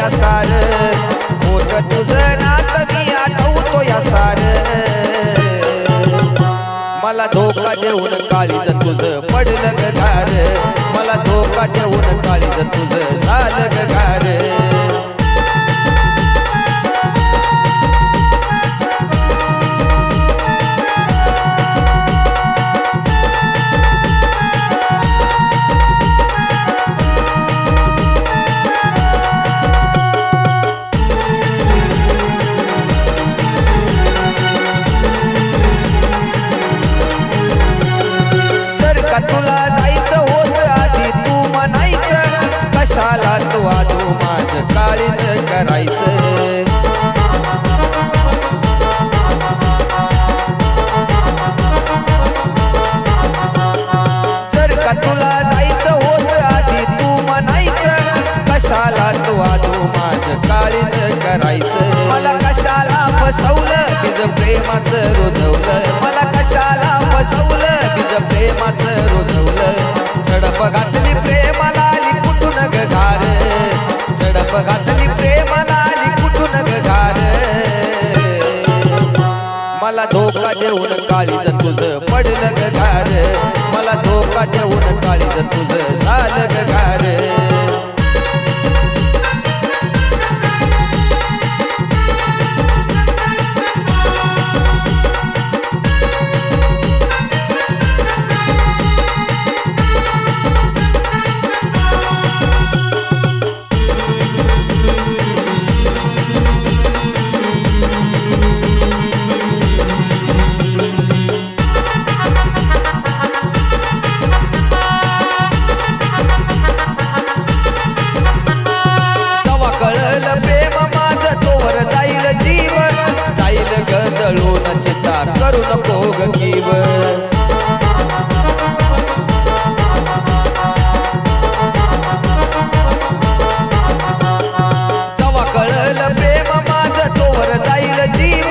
या सार खोट तुझं नात मी आठवतो या सार मला धोका देऊन काळीज तुझं पडलं ग घार मला धोका देऊन काळीज तुझं झालं ग घार तुला जायचं होत आधी तू म्हणायचं कशाला तू आधू माझं काळीज करायचं जर का तुला जायचं होत आधी तू म्हणायचं कशाला तू आधू माझं काळीज करायचं मला कशाला फसवलं बीज प्रेमाचं रुजवलं मला कशाला फसवलं बीज प्रेमाचं रुजवलं झडप घातली प्रेमाला आली कुठून ग घार झडप घातली प्रेमाला आली कुठून ग घार मला धोका देऊन काळीज तुझं पडलं ग घार मला धोका देऊन काळीज तुझं झालं ग घार जळून चिता करू नको ग कीव जवा कळलं प्रेम माझं तोवर जाईल जीव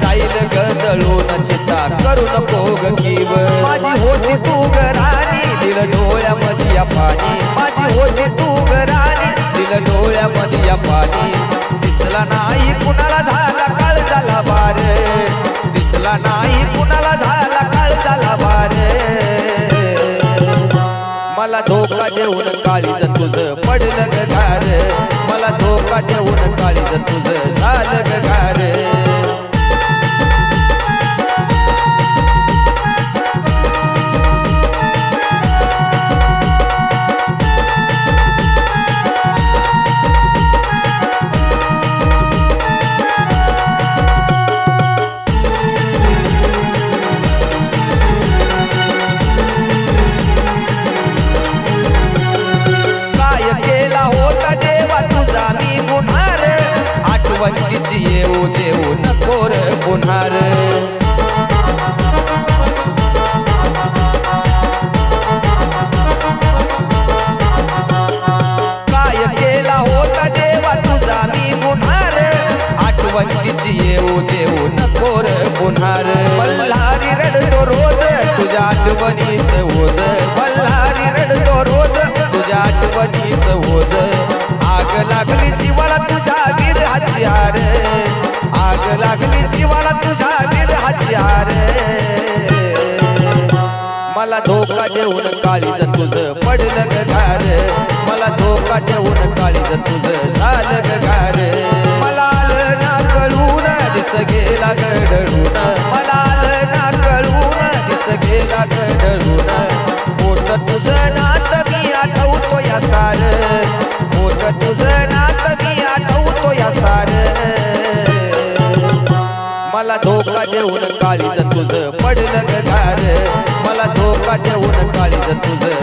जाईल ग जळून चिता करू नको ग कीव माझी होती तू ग राणी दिल डोळ्यामध्ये पाणी माझी होती तू ग राणी दिल डोळ्यामध्ये पाणी दिसला नाही कुणाला झाला काळ झाला बार दिसला नाही कुणाला झाला काळ झाला बार मला धोका देऊन काळीज तुझं पडलं ग घार मला धोका देऊन काळीज तुझं झालं ग घार आठवणीची येऊ देऊ नको रे पुन्हार काय केला होता देवा तुझा मी गुन्हार आठवणीची येऊ देऊ नको रे पुन्हार मल्हारी रडतो रोज तुझ्या आठवणीच ओझ मल्हारी रडतो रोज तुझ्या आठवणीच ओझ आग लागली जीवाला तुझ्या विरहाची आर आग लागली जीवाला तुझ्या विरहाची आर मला धोका देऊन काळीज तुझं पडलं ग घार मला धोका देऊन काळीज तुझं झालं ग घार मला आलं ना कळून दिस गेला गडळून मला आलं ना कळून दिस गेला गडळून खोट तुझं नात मी आठवतो या सार खोट तुझं नात मी आठवतो या सार मला धोका देऊन काळीज तुझं पडलं ग घार मला धोका देऊन काळीज तुझं